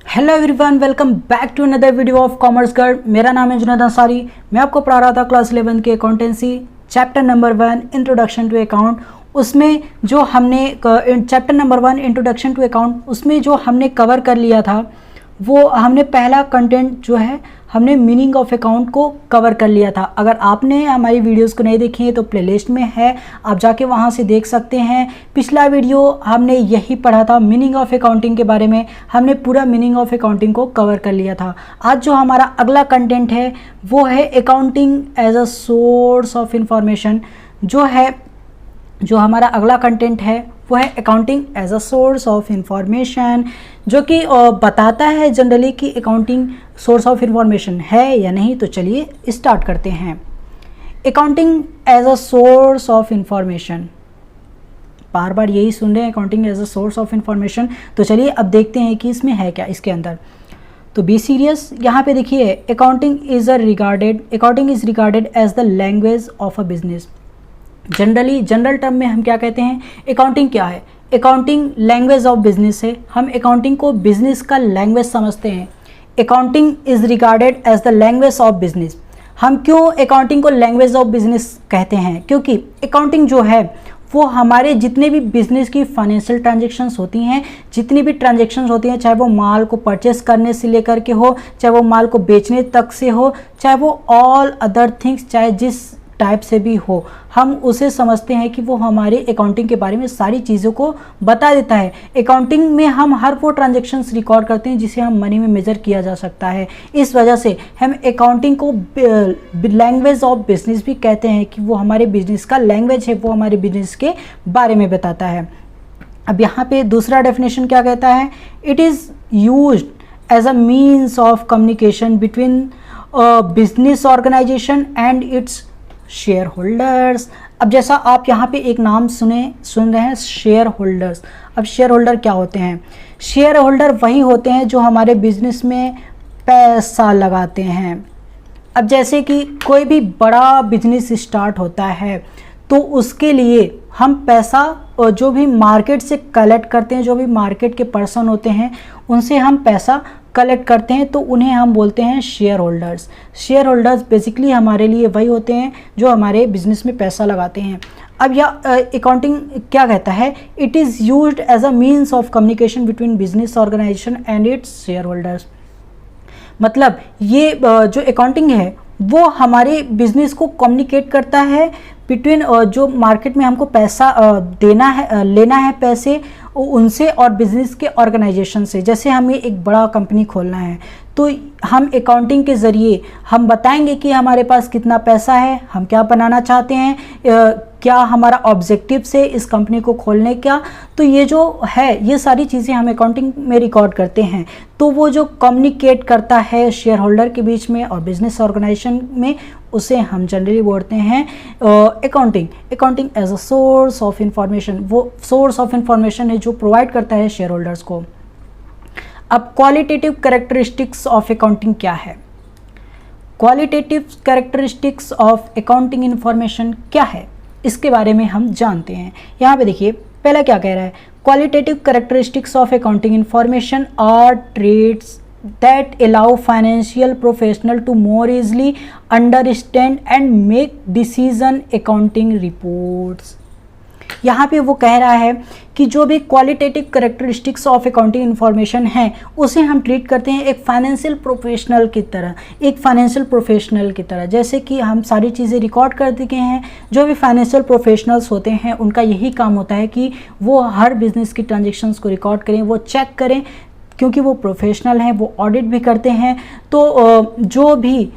Hello everyone, welcome back to another video of commerce girl. मेरा नाम है जुनैद अंसारी। मैं आपको पढ़ा रहा था क्लास 11 के accountancy chapter number 1 introduction to account. उसमें जो हमने chapter number 1 introduction to account उसमें जो हमने कवर कर लिया था वो हमने पहला कंटेंट जो है हमने मीनिंग ऑफ अकाउंट को कवर कर लिया था। अगर आपने हमारी वीडियोस को नहीं देखी है तो प्लेलिस्ट में है, आप जाके वहाँ से देख सकते हैं। पिछला वीडियो हमने यही पढ़ा था मीनिंग ऑफ अकाउंटिंग के बारे में, हमने पूरा मीनिंग ऑफ अकाउंटिंग को कवर कर लिया था। आज जो हमारा अगला कंटेंट है वो है accounting as a source of information. जो हमारा अगला कंटेंट है वो है accounting as a source of information, जो कि बताता है जनरली कि अकाउंटिंग सोर्स ऑफ इंफॉर्मेशन है या नहीं। तो चलिए स्टार्ट करते हैं। Accounting as a source of information, बार बार यही सुन रहे हैं, accounting as a source of information. तो चलिए अब देखते हैं कि इसमें है क्या इसके अंदर। तो बी सीरियस। यहाँ पे देखिए, accounting is regarded as the language of a business. General term में हम क्या कहते हैं, अकाउंटिंग क्या है? अकाउंटिंग लैंग्वेज ऑफ बिजनेस है। हम अकाउंटिंग को बिजनेस का लैंग्वेज समझते हैं। Accounting is regarded as the language of business. हम क्यों अकाउंटिंग को लैंग्वेज ऑफ बिजनेस कहते हैं? क्योंकि अकाउंटिंग जो है वो हमारे जितने भी बिजनेस की फाइनेंशियल ट्रांजेक्शन्स होती हैं, जितनी भी ट्रांजेक्शन्स होती हैं, चाहे वो माल को परचेस करने से लेकर के हो, चाहे वो माल को बेचने तक से हो, चाहे वो ऑल अदर थिंग्स, चाहे जिस टाइप से भी हो, हम उसे समझते हैं कि वो हमारे अकाउंटिंग के बारे में सारी चीज़ों को बता देता है। अकाउंटिंग में हम हर वो ट्रांजैक्शंस रिकॉर्ड करते हैं जिसे हम मनी में मेजर किया जा सकता है। इस वजह से हम अकाउंटिंग को लैंग्वेज ऑफ बिजनेस भी कहते हैं कि वो हमारे बिजनेस का लैंग्वेज है, वो हमारे बिजनेस के बारे में बताता है। अब यहाँ पे दूसरा डेफिनेशन क्या कहता है? It is used as a means of communication between business organisation and its shareholders. अब जैसा आप यहाँ पे एक नाम सुन रहे हैं, शेयर होल्डर्स। अब शेयर होल्डर क्या होते हैं? शेयर होल्डर वही होते हैं जो हमारे बिजनेस में पैसा लगाते हैं। अब जैसे कि कोई भी बड़ा बिजनेस स्टार्ट होता है तो उसके लिए हम पैसा जो भी मार्केट से कलेक्ट करते हैं, जो भी मार्केट के पर्सन होते हैं उनसे हम पैसा कलेक्ट करते हैं, तो उन्हें हम बोलते हैं share holders. Share holders basically हमारे लिए वही होते हैं जो हमारे बिजनेस में पैसा लगाते हैं। अब यह अकाउंटिंग क्या कहता है? It is used as a means of communication between business organisation and its shareholders. मतलब ये जो अकाउंटिंग है वो हमारे बिजनेस को कम्युनिकेट करता है बिटवीन जो मार्केट में हमको पैसा लेना है पैसे उनसे और बिजनेस के ऑर्गेनाइजेशन से। जैसे हमें एक बड़ा कंपनी खोलना है तो हम अकाउंटिंग के ज़रिए हम बताएंगे कि हमारे पास कितना पैसा है, हम क्या बनाना चाहते हैं, क्या हमारा ऑब्जेक्टिव से इस कंपनी को खोलने का। तो ये जो है ये सारी चीज़ें हम अकाउंटिंग में रिकॉर्ड करते हैं। तो वो जो कम्युनिकेट करता है शेयर होल्डर के बीच में और बिजनेस ऑर्गेनाइजेशन में, उसे हम जनरली बोलते हैं accounting as a source of information. वो सोर्स ऑफ इंफॉर्मेशन है जो प्रोवाइड करता है शेयर होल्डर्स को। अब क्वालिटेटिव कैरेक्टरिस्टिक्स ऑफ अकाउंटिंग क्या है? Qualitative characteristics of accounting information क्या है, इसके बारे में हम जानते हैं। यहाँ पे देखिए पहला क्या कह रहा है, qualitative characteristics of accounting information are traits that allow financial professional to more easily understand and make decision accounting reports। यहाँ पे वो कह रहा है कि जो भी qualitative characteristics of accounting information है उसे हम ट्रीट करते हैं एक फाइनेंशियल प्रोफेशनल की तरह। जैसे कि हम सारी चीज़ें रिकॉर्ड कर दिए हैं। जो भी फाइनेंशियल प्रोफेशनल्स होते हैं उनका यही काम होता है कि वो हर बिजनेस की ट्रांजेक्शन्स को रिकॉर्ड करें, वो चेक करें, क्योंकि वो प्रोफेशनल हैं, वो ऑडिट भी करते हैं। तो जो भी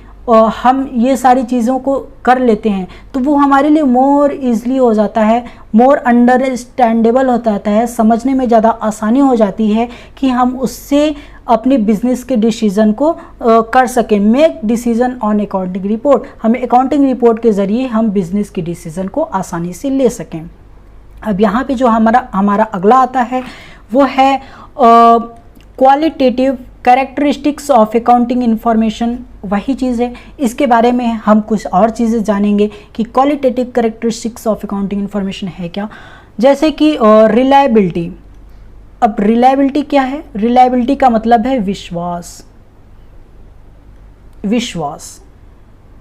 हम ये सारी चीज़ों को कर लेते हैं तो वो हमारे लिए मोर ईज़ली हो जाता है, मोर अंडरस्टैंडेबल हो जाता है, समझने में ज़्यादा आसानी हो जाती है कि हम उससे अपने बिजनेस के डिसीज़न को कर सकें। Make decision on accounting report. हमें अकाउंटिंग रिपोर्ट के ज़रिए हम बिजनेस के डिसीज़न को आसानी से ले सकें। अब यहाँ पे जो हमारा अगला आता है वो है qualitative characteristics of accounting information. वही चीज़ है, इसके बारे में हम कुछ और चीज़ें जानेंगे कि qualitative characteristics of accounting information है क्या। जैसे कि रिलायबिलिटी, अब रिलायबिलिटी क्या है? रिलायबिलिटी का मतलब है विश्वास। विश्वास,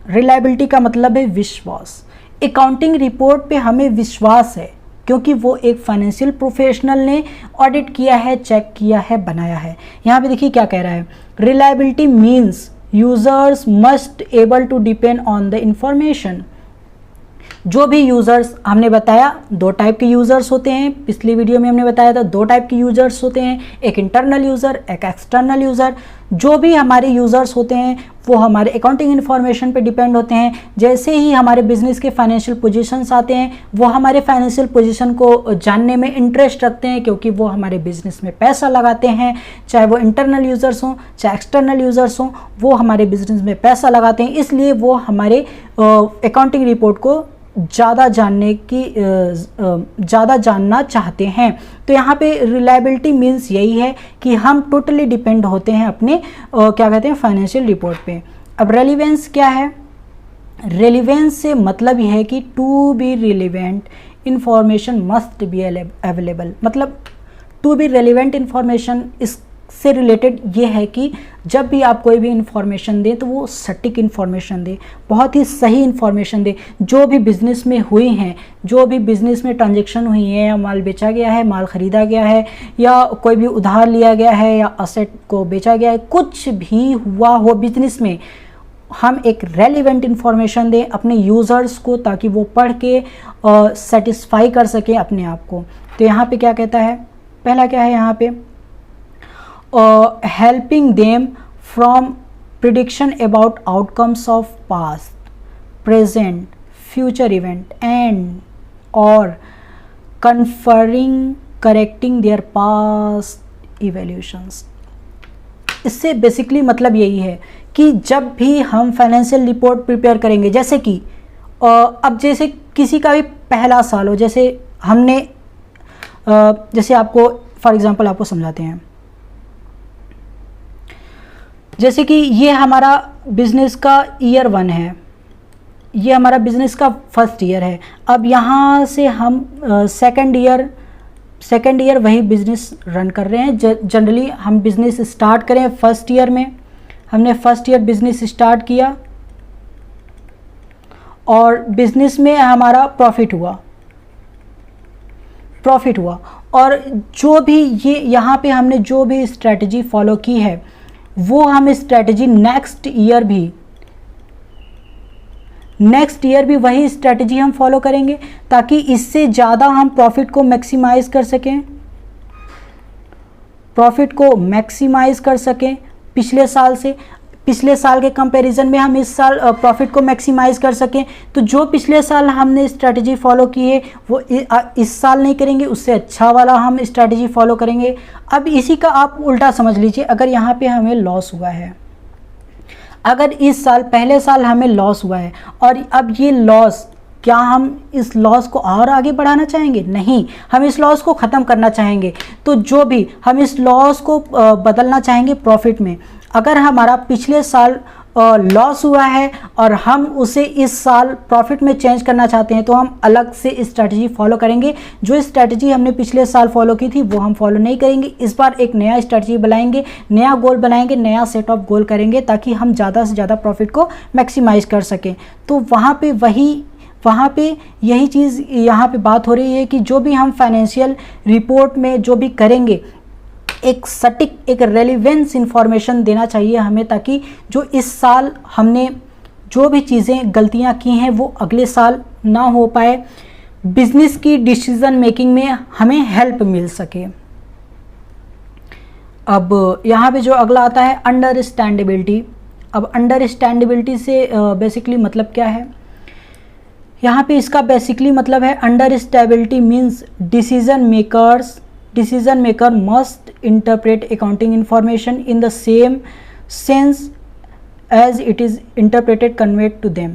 रिलायबिलिटी का मतलब है विश्वास। अकाउंटिंग रिपोर्ट पे हमें विश्वास है क्योंकि वो एक फाइनेंशियल प्रोफेशनल ने ऑडिट किया है, चेक किया है, बनाया है। यहाँ पे देखिए क्या कह रहा है, reliability means users must able to depend on the information. जो भी यूज़र्स, हमने बताया 2 टाइप के यूज़र्स होते हैं, पिछली वीडियो में हमने बताया था 2 टाइप के यूज़र्स होते हैं, एक इंटरनल यूज़र, एक एक्सटर्नल यूज़र। जो भी हमारे यूज़र्स होते हैं वो हमारे अकाउंटिंग इन्फॉर्मेशन पे डिपेंड होते हैं। जैसे ही हमारे बिजनेस के फाइनेंशियल पोजीशंस आते हैं वो हमारे फाइनेंशियल पोजीशन को जानने में इंटरेस्ट रखते हैं क्योंकि वो हमारे बिजनेस में पैसा लगाते हैं। चाहे वो इंटरनल यूज़र्स हों चाहे एक्सटर्नल यूज़र्स हों, वो हमारे बिजनेस में पैसा लगाते हैं, इसलिए वो हमारे अकाउंटिंग रिपोर्ट को ज़्यादा जानना चाहते हैं। तो यहाँ पे रिलायबिलिटी मीन्स यही है कि हम टोटली डिपेंड होते हैं अपने क्या कहते हैं फाइनेंशियल रिपोर्ट पे। अब रेलिवेंस क्या है? रेलिवेंस से मतलब यह है कि to be relevant information must be available. मतलब टू बी रेलिवेंट इंफॉर्मेशन इससे रिलेटेड ये है कि जब भी आप कोई भी इंफॉर्मेशन दें तो वो सटीक इंफॉर्मेशन दें, बहुत ही सही इंफॉर्मेशन दें। जो भी बिज़नेस में हुई हैं, जो भी बिज़नेस में ट्रांजैक्शन हुई है, या माल बेचा गया है, माल ख़रीदा गया है, या कोई भी उधार लिया गया है, या असेट को बेचा गया है, कुछ भी हुआ हो बिज़नेस में, हम एक रेलिवेंट इंफॉर्मेशन दें अपने यूज़र्स को ताकि वो पढ़ के सेटिस्फाई कर सकें अपने आप को। तो यहाँ पे क्या कहता है, पहला क्या है यहाँ पे, helping them from prediction about outcomes of past, present, future event and or correcting their past evaluations। इससे बेसिकली मतलब यही है कि जब भी हम फाइनेंशियल रिपोर्ट प्रिपेयर करेंगे, जैसे कि अब जैसे किसी का भी पहला साल हो, जैसे हमने जैसे आपको फॉर एग्जांपल आपको समझाते हैं, जैसे कि ये हमारा बिज़नेस का ईयर 1 है, ये हमारा बिज़नेस का फर्स्ट ईयर है। अब यहाँ से हम सेकंड ईयर वही बिज़नेस रन कर रहे हैं। जनरली हम बिज़नेस स्टार्ट करें फर्स्ट ईयर में, हमने फर्स्ट ईयर बिज़नेस स्टार्ट किया और बिज़नेस में हमारा प्रॉफिट हुआ और जो भी ये यहाँ पे हमने जो भी स्ट्रेटजी फॉलो की है वो हम स्ट्रेटजी नेक्स्ट ईयर भी वही स्ट्रेटजी हम फॉलो करेंगे ताकि इससे ज़्यादा हम प्रॉफिट को मैक्सिमाइज कर सकें पिछले साल के कंपैरिजन में हम इस साल प्रॉफिट को मैक्सिमाइज कर सकें। तो जो पिछले साल हमने स्ट्रेटजी फॉलो की है वो इस साल नहीं करेंगे, उससे अच्छा वाला हम स्ट्रेटजी फॉलो करेंगे। अब इसी का आप उल्टा समझ लीजिए, अगर यहाँ पे हमें लॉस हुआ है, अगर इस साल पहले साल हमें लॉस हुआ है और अब ये लॉस, क्या हम इस लॉस को और आगे बढ़ाना चाहेंगे? नहीं, हम इस लॉस को ख़त्म करना चाहेंगे। तो जो भी हम इस लॉस को बदलना चाहेंगे प्रॉफिट में। अगर हमारा पिछले साल लॉस हुआ है और हम उसे इस साल प्रॉफिट में चेंज करना चाहते हैं तो हम अलग से स्ट्रैटेजी फॉलो करेंगे। जो स्ट्रैटेजी हमने पिछले साल फॉलो की थी वो हम फॉलो नहीं करेंगे। इस बार एक नया स्ट्रैटेजी बनाएंगे, नया गोल बनाएंगे, नया सेट ऑफ गोल करेंगे ताकि हम ज़्यादा से ज़्यादा प्रॉफिट को मैक्सिमाइज कर सकें। तो वहाँ पे यही चीज़ यहाँ पे बात हो रही है कि जो भी हम फाइनेंशियल रिपोर्ट में जो भी करेंगे एक सटीक, एक रेलिवेंस इंफॉर्मेशन देना चाहिए हमें, ताकि जो इस साल हमने जो भी चीज़ें गलतियां की हैं वो अगले साल ना हो पाए, बिजनेस की डिसीजन मेकिंग में हमें हेल्प मिल सके। अब यहाँ पे जो अगला आता है अंडरस्टैंडेबिलिटी। अब अंडरस्टैंडेबिलिटी से बेसिकली मतलब क्या है, यहाँ पे इसका बेसिकली मतलब है understandability means decision maker must interpret accounting information in the same sense as it is interpreted conveyed to them।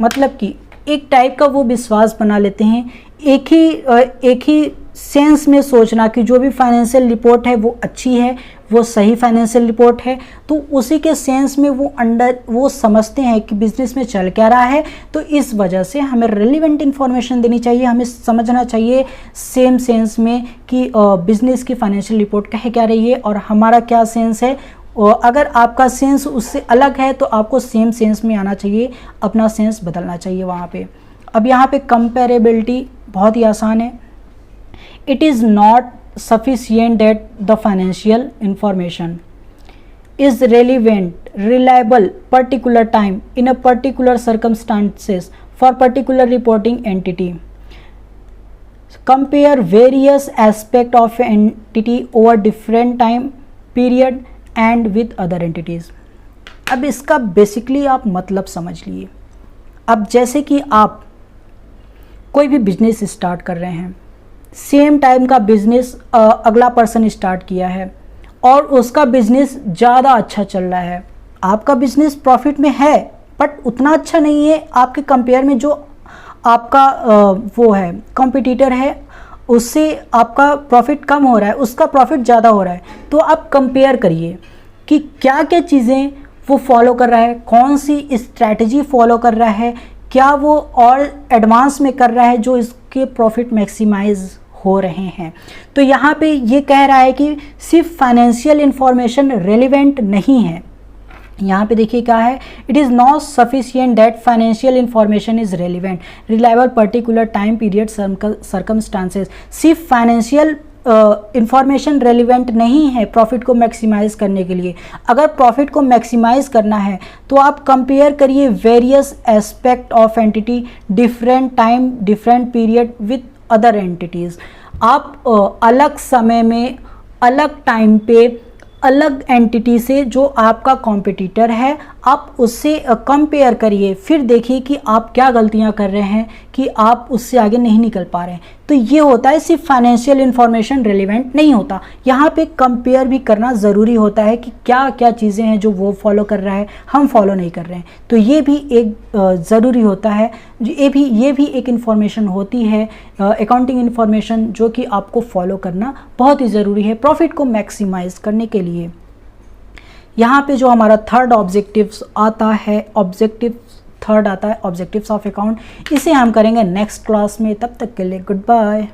मतलब कि एक टाइप का वो विश्वास बना लेते हैं, एक ही सेंस में सोचना कि जो भी फाइनेंशियल रिपोर्ट है वो अच्छी है, वो सही फाइनेंशियल रिपोर्ट है, तो उसी के सेंस में वो समझते हैं कि बिजनेस में चल क्या रहा है। तो इस वजह से हमें रेलिवेंट इन्फॉर्मेशन देनी चाहिए, हमें समझना चाहिए सेम सेंस में कि बिजनेस की फाइनेंशियल रिपोर्ट कह क्या रही है और हमारा क्या सेंस है। अगर आपका सेंस उससे अलग है तो आपको सेम सेंस में आना चाहिए, अपना सेंस बदलना चाहिए वहाँ पे। अब यहाँ पे कंपेरेबिलिटी बहुत ही आसान है। It is not sufficient that the financial information is relevant, reliable, particular time in a particular circumstances for particular reporting entity. Compare various aspect of entity over different time period and with other entities. अब इसका basically आप मतलब समझ लिए। अब जैसे कि आप कोई भी बिजनेस स्टार्ट कर रहे हैं, सेम टाइम का बिजनेस अगला पर्सन स्टार्ट किया है और उसका बिजनेस ज़्यादा अच्छा चल रहा है, आपका बिजनेस प्रॉफिट में है बट उतना अच्छा नहीं है आपके कंपेयर में। जो आपका वो है कॉम्पिटिटर है उससे आपका प्रॉफिट कम हो रहा है, उसका प्रॉफिट ज़्यादा हो रहा है। तो आप कंपेयर करिए कि क्या क्या चीज़ें वो फॉलो कर रहा है, कौन सी स्ट्रैटेजी फॉलो कर रहा है, क्या वो और एडवांस में कर रहा है जो इसके प्रॉफिट मैक्सिमाइज हो रहे हैं। तो यहाँ पे ये कह रहा है कि सिर्फ फाइनेंशियल इंफॉर्मेशन रेलिवेंट नहीं है। यहाँ पे देखिए क्या है, it is not sufficient that financial information is relevant, reliable, particular time period, circumstances. सिर्फ फाइनेंशियल इंफॉर्मेशन रेलिवेंट नहीं है प्रॉफिट को मैक्सिमाइज करने के लिए। अगर प्रॉफिट को मैक्सिमाइज करना है तो आप कंपेयर करिए various aspect of entity, different time, different period with other entities. आप अलग समय में, अलग टाइम पे, अलग एंटिटी से जो आपका कॉम्पिटिटर है आप उससे कंपेयर करिए, फिर देखिए कि आप क्या गलतियां कर रहे हैं कि आप उससे आगे नहीं निकल पा रहे हैं। तो ये होता है, सिर्फ फाइनेंशियल इंफॉर्मेशन रेलिवेंट नहीं होता, यहाँ पे कंपेयर भी करना ज़रूरी होता है कि क्या क्या चीज़ें हैं जो वो फॉलो कर रहा है हम फॉलो नहीं कर रहे हैं। तो ये भी एक ज़रूरी होता है, ये भी एक इन्फॉर्मेशन होती है, अकाउंटिंग इन्फॉर्मेशन, जो कि आपको फॉलो करना बहुत ही ज़रूरी है प्रॉफिट को मैक्सिमाइज करने के लिए। यहाँ पे जो हमारा थर्ड ऑब्जेक्टिव्स आता है, ऑब्जेक्टिव्स ऑफ अकाउंट, इसे हम करेंगे नेक्स्ट क्लास में। तब तक के लिए गुड बाय।